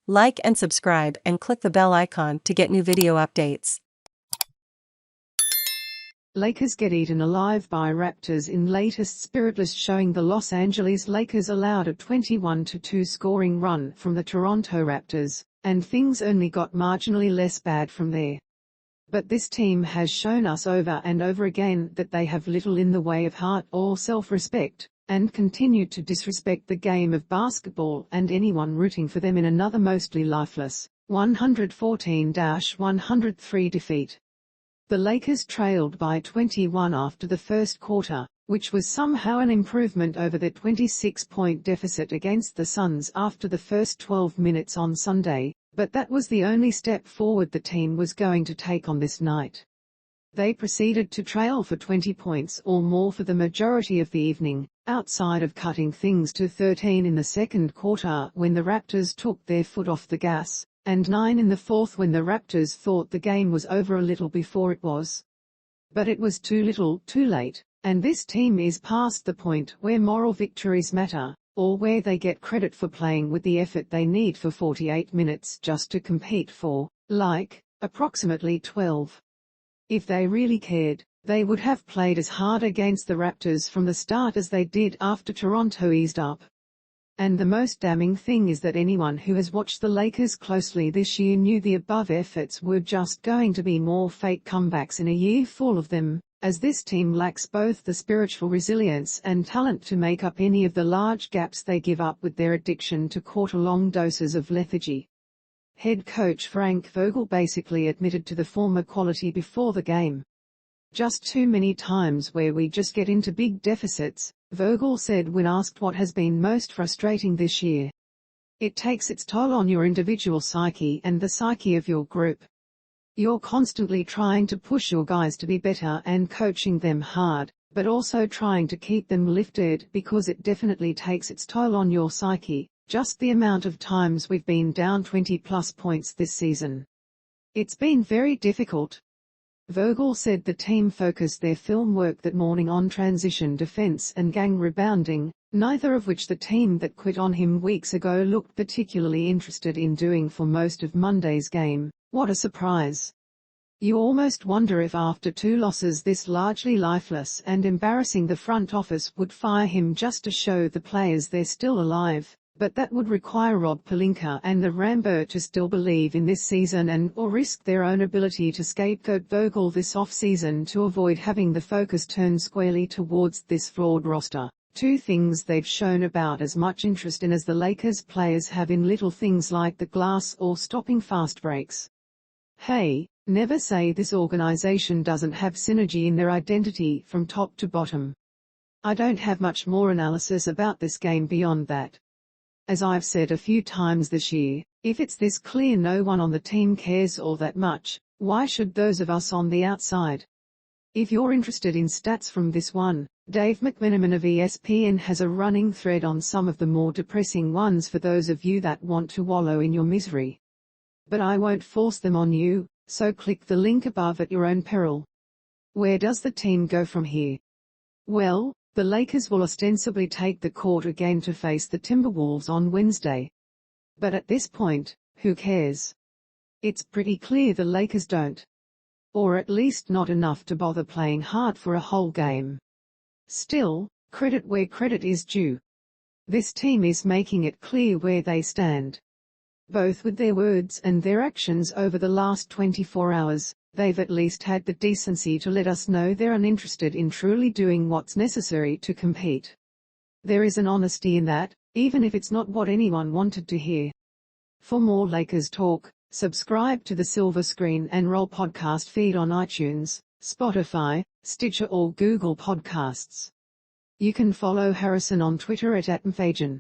Like and subscribe and click the bell icon to get new video updates. Lakers get eaten alive by Raptors in latest Spiritless, showing the Los Angeles Lakers allowed a 21-2 scoring run from the Toronto Raptors, and things only got marginally less bad from there. But this team has shown us over and over again that they have little in the way of heart or self-respect, and continue to disrespect the game of basketball and anyone rooting for them in another mostly lifeless, 114-103 defeat. The Lakers trailed by 21 after the first quarter, which was somehow an improvement over their 26-point deficit against the Suns after the first 12 minutes on Sunday, but that was the only step forward the team was going to take on this night. They proceeded to trail for 20 points or more for the majority of the evening, outside of cutting things to 13 in the second quarter when the Raptors took their foot off the gas, and 9 in the fourth when the Raptors thought the game was over a little before it was. But it was too little, too late, and this team is past the point where moral victories matter, or where they get credit for playing with the effort they need for 48 minutes just to compete for, approximately 12. If they really cared, they would have played as hard against the Raptors from the start as they did after Toronto eased up. And the most damning thing is that anyone who has watched the Lakers closely this year knew the above efforts were just going to be more fake comebacks in a year full of them, as this team lacks both the spiritual resilience and talent to make up any of the large gaps they give up with their addiction to quarter-long doses of lethargy. Head coach Frank Vogel basically admitted to the former quality before the game. Just too many times where we just get into big deficits, Vogel said when asked what has been most frustrating this year. It takes its toll on your individual psyche and the psyche of your group. You're constantly trying to push your guys to be better and coaching them hard, but also trying to keep them lifted because it definitely takes its toll on your psyche, just the amount of times we've been down 20+ points this season. It's been very difficult. Vogel said the team focused their film work that morning on transition defense and gang rebounding, neither of which the team that quit on him weeks ago looked particularly interested in doing for most of Monday's game. What a surprise. You almost wonder if after 2 losses this largely lifeless and embarrassing the front office would fire him just to show the players they're still alive, but that would require Rob Pelinka and the Rambii to still believe in this season and or risk their own ability to scapegoat Vogel this offseason to avoid having the focus turned squarely towards this flawed roster. 2 things they've shown about as much interest in as the Lakers players have in little things like the glass or stopping fast breaks. Hey, never say this organization doesn't have synergy in their identity from top to bottom. I don't have much more analysis about this game beyond that. As I've said a few times this year, if it's this clear no one on the team cares all that much, why should those of us on the outside? If you're interested in stats from this one, Dave McMenamin of ESPN has a running thread on some of the more depressing ones for those of you that want to wallow in your misery. But I won't force them on you, so click the link above at your own peril. Where does the team go from here? Well, the Lakers will ostensibly take the court again to face the Timberwolves on Wednesday. But at this point, who cares? It's pretty clear the Lakers don't. Or at least not enough to bother playing hard for a whole game. Still, credit where credit is due. This team is making it clear where they stand. Both with their words and their actions over the last 24 hours. They've at least had the decency to let us know they're uninterested in truly doing what's necessary to compete. There is an honesty in that, even if it's not what anyone wanted to hear. For more Lakers talk, subscribe to the Silver Screen and Roll podcast feed on iTunes, Spotify, Stitcher or Google Podcasts. You can follow Harrison on Twitter at @mfajan.